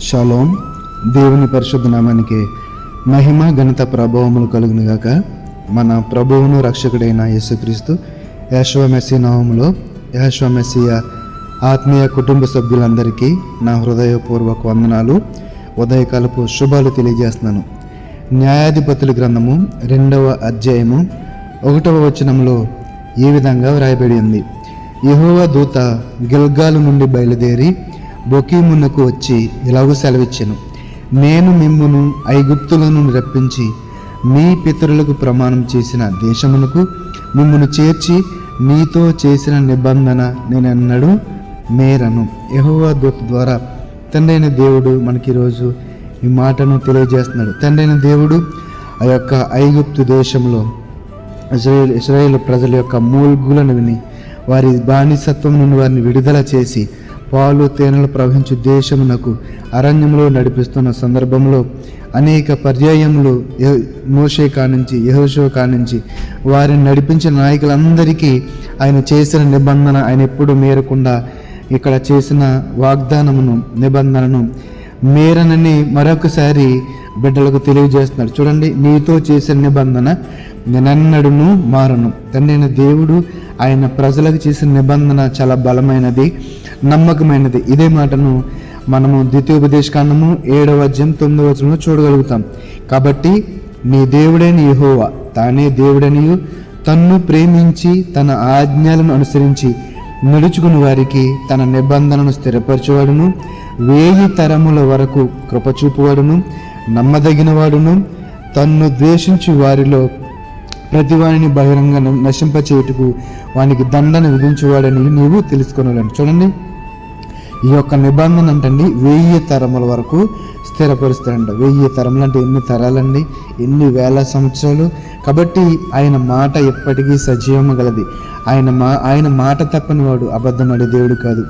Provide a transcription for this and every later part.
Shalom. దేవుని పరిశుద్ధ నామానికి మహిమ ఘనత ప్రభావములు కలుగునుగాక. మన ప్రభువును రక్షకుడైన యేసుక్రీస్తు యెహోవా మెస్సీ నామములో యెహోవా మెస్సీయ ఆత్మీయ కుటుంబ సభ్యులందరికీ నా హృదయపూర్వక వందనాలు, ఉదయకాలపు శుభాలు తెలియజేస్తున్నాను. న్యాయాధిపతుల గ్రంథము 2వ అధ్యాయము 1వ వచనంలో ఈ విధంగా వ్రాయబడి ఉంది. యెహోవా దూత గిల్గాలు నుండి బయలుదేరి బొకీమునకు వచ్చి ఇలాగూ సెలవిచ్చెను, నేను మిమ్మును ఐగుప్తుల నుండి రప్పించి మీ పితరులకు ప్రమాణం చేసిన దేశమునకు మిమ్మును చేర్చి నీతో చేసిన నిబంధన నేనెన్నడూ మేరను. యెహోవా దూత ద్వారా తండ్రైన దేవుడు మనకి ఈరోజు ఈ మాటను తెలియజేస్తున్నాడు. తండ్రైన దేవుడు ఆ యొక్క ఐగుప్తు దేశంలో ఇశ్రాయేలు ప్రజల యొక్క మూల్గులను విని వారి బానిసత్వం నుండి వారిని విడుదల చేసి పాలు తేనెలు ప్రవహించు దేశమునకు అరణ్యంలో నడిపిస్తున్న సందర్భంలో అనేక పర్యాయములు మోషే కానించి యెహోషువ కానించి వారిని నడిపించిన నాయకులందరికీ ఆయన చేసిన నిబంధన ఆయన ఎప్పుడు మేరకుండా ఇక్కడ చేసిన వాగ్దానమును నిబంధనను మేరనని మరొకసారి బిడ్డలకు తెలియజేస్తున్నాడు. చూడండి, నీతో చేసిన నిబంధన నేనెన్నడూను మారను. తండ్రైన దేవుడు ఆయన ప్రజలకు చేసిన నిబంధన చాలా బలమైనది, నమ్మకమైనది. ఇదే మాటను మనము ద్వితీయోపదేశకాండము 7వ అధ్యాయం 9వ వచనంలో చూడగలుగుతాం. కాబట్టి నీ దేవుడైన యెహోవా తానే దేవుడనియు తన్ను ప్రేమించి తన ఆజ్ఞలను అనుసరించి నడుచుకుని వారికి తన నిబంధనను స్థిరపరచువాడును, 1000 తరముల వరకు కృపచూపువాడును, నమ్మదగిన వాడును, తన్ను ద్వేషించి వారిలో ప్రతివాడిని బహిరంగ నశింపచేయుటకు వానికి దండన విధించువాడని నీవు తెలుసుకొనలేను. చూడండి, ఈ యొక్క నిబంధన అంటండి 1000 తరముల వరకు స్థిరపరుస్తాడంట. 1000 తరములు అంటే ఎన్ని తరాలండి, ఎన్ని వేల సంవత్సరాలు. కాబట్టి ఆయన మాట ఎప్పటికీ సజీవము గలది. ఆయన మాట తప్పని వాడు అబద్ధమడే దేవుడు కాదు.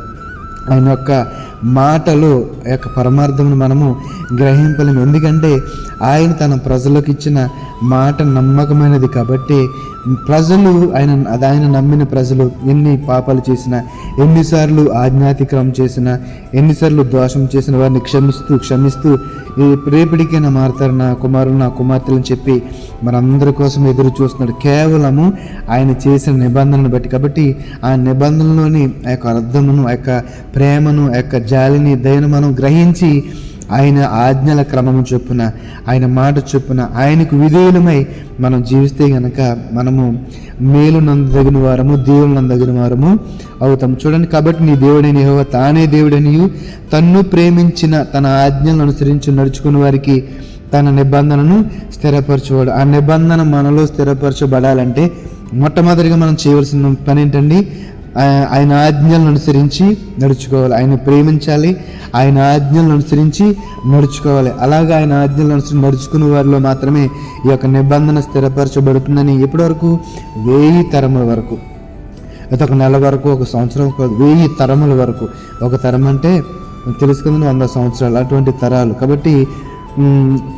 ఆయన యొక్క మాటలో యొక్క పరమార్థమును మనము గ్రహింపలేము. ఎందుకంటే ఆయన తన ప్రజలకు ఇచ్చిన మాట నమ్మకమైనది. కాబట్టి ప్రజలు ఆయన నమ్మిన ప్రజలు ఎన్ని పాపాలు చేసినా, ఎన్నిసార్లు ఆజ్ఞాతిక్రమం చేసినా, ఎన్నిసార్లు దోషం చేసిన వారిని క్షమిస్తూ రేపటికైనా మారుతారు నా కుమారులు నా కుమార్తెలను చెప్పి మనందరి కోసం ఎదురు చూస్తున్నాడు, కేవలము ఆయన చేసిన నిబంధనను బట్టి. కాబట్టి ఆ నిబంధనలోని ఆ యొక్క అర్థమును, ఆ యొక్క ప్రేమను, ఆ యొక్క జాలిని, దయను మనం గ్రహించి ఆయన ఆజ్ఞల క్రమము చొప్పున, ఆయన మాట చొప్పున ఆయనకు విధేయులమై మనం జీవిస్తే గనక మనము మేలు నందగిన వారము, దేవులు నందగిన వారము అవుతాం. చూడండి, కాబట్టి నీ దేవుడైన యెహోవా తానే దేవుడనియు తన్ను ప్రేమించిన తన ఆజ్ఞలను అనుసరించి నడుచుకుని వారికి తన నిబంధనను స్థిరపరచువాడు. ఆ నిబంధన మనలో స్థిరపరచబడాలంటే మొట్టమొదటిగా మనం చేయవలసిన పని ఏంటండి? ఆయన ఆజ్ఞలను అనుసరించి నడుచుకోవాలి. ఆయన ప్రేమించాలి, ఆయన ఆజ్ఞలను అనుసరించి నడుచుకోవాలి. అలాగే ఆయన ఆజ్ఞలను అనుసరించి నడుచుకునే వారిలో మాత్రమే ఈ యొక్క నిబంధన స్థిరపరచబడుతుందని. ఎప్పటి వరకు? 1000 తరముల వరకు. అయితే ఒక నెల వరకు, ఒక సంవత్సరం కాదు, 1000 తరముల వరకు. ఒక తరం అంటే తెలుసుకుందని 100 సంవత్సరాలు, అటువంటి తరాలు. కాబట్టి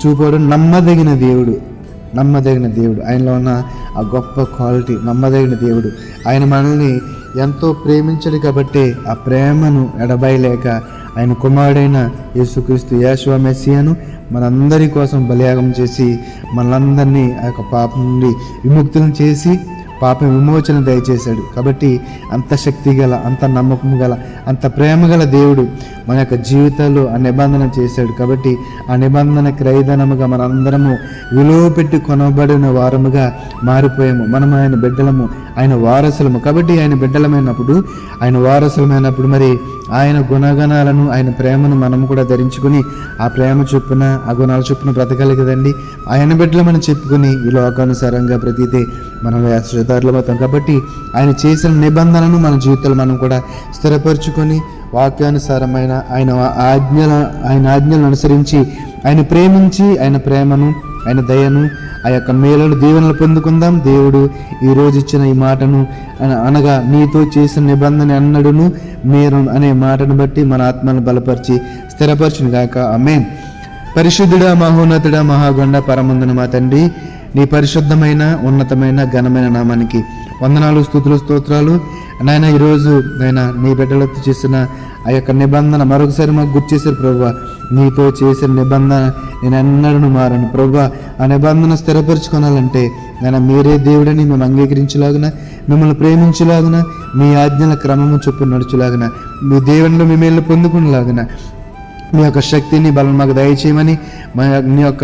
చూపడం నమ్మదగిన దేవుడు, నమ్మదగిన దేవుడు. ఆయనలో ఉన్న ఆ గొప్ప క్వాలిటీ నమ్మదగిన దేవుడు. ఆయన మనల్ని ఎంతో ప్రేమించడు. కాబట్టి ఆ ప్రేమను ఎడబాయలేక ఆయన కుమారుడైన యేసుక్రీస్తు యెహోవా మెస్సీయను మనందరి కోసం బలియాగం చేసి మనందరినీ ఆ యొక్క పాపం నుండి విముక్తులను చేసి పాప విమోచన దయచేశాడు. కాబట్టి అంత శక్తి గల, అంత నమ్మకం గల, అంత ప్రేమ గల దేవుడు మన యొక్క జీవితాల్లో ఆ నిబంధన చేశాడు. కాబట్టి ఆ నిబంధన క్రయధనముగా మనందరము విలువ పెట్టి కొనబడిన వారముగా మారిపోయాము. మనం ఆయన బిడ్డలము, ఆయన వారసులము. కాబట్టి ఆయన బిడ్డలమైనప్పుడు, ఆయన వారసులమైనప్పుడు మరి ఆయన గుణగణాలను, ఆయన ప్రేమను మనం కూడా ధరించుకుని ఆ ప్రేమ చొప్పున, ఆ గుణాల చొప్పున బ్రతకాలి కదండి. ఆయన బిడ్డలమని చెప్పుకుని ఈ లోకానుసారంగా బ్రతికితే మనం వేసదారులమవుతాం. కాబట్టి ఆయన చేసిన నిబంధనను మన జీవితంలో మనం కూడా స్థిరపరచుకొని వాక్యానుసారమైన ఆయన ఆజ్ఞలను అనుసరించి ఆయన ప్రేమించి ఆయన ప్రేమను, ఆయన దయను, ఆ యొక్క మేలను, దీవెనలు పొందుకుందాం. దేవుడు ఈరోజు ఇచ్చిన ఈ మాటను అనగా నీతో చేసిన నిబంధన ఎన్నడూను మేరు అనే మాటను బట్టి మన ఆత్మను బలపరిచి స్థిరపరచును గాక. ఆమేన్. పరిశుద్ధుడా, మహోన్నతుడా, మహాగొండ, పరమందున మా తండ్రి, నీ పరిశుద్ధమైన, ఉన్నతమైన, ఘనమైన నామానికి వందనాలు, స్తుతులు, స్తోత్రాలు. నాయన ఈరోజు నాయన నీ బిడ్డలతో చేసిన ఆ యొక్క నిబంధన మరొకసారి మాకు గుర్తు చేశారు ప్రభువా. నీతో చేసిన నిబంధన నేను ఎన్నడూ మారను ప్రభువా. ఆ నిబంధన స్థిరపరచుకోవాలంటే నేను మీరే దేవుడని మేము అంగీకరించలాగున, మిమ్మల్ని ప్రేమించలాగున, మీ ఆజ్ఞల క్రమము చొప్పున నడుచులాగున, మీ దేవునిలో మీ మేలు పొందుకునేలాగున మీ యొక్క శక్తిని బలం మాకు దయచేయమని, మీ యొక్క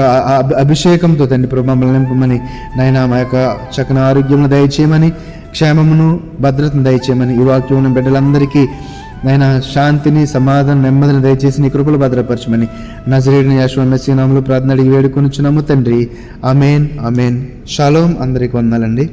అభిషేకంతో తండ్రి ప్రభు మమ్మల్ని నింపమని నాయన, మా యొక్క చక్కని ఆరోగ్యం దయచేయమని, క్షేమమును భద్రతను దయచేయమని, ఈ వాక్యం బిడ్డలందరికీ నాయన శాంతిని, సమాధానం, నెమ్మదిని దయచేసి నీ కృపలు భద్రపరచమని నజరేయుడైన యేషువ మెస్సీయ నామములో ప్రార్థన అడిగి వేడుకొనుచున్నాము తండ్రి. ఆమేన్, ఆమేన్. షాలోమ్. అందరికీ వందనాలండి.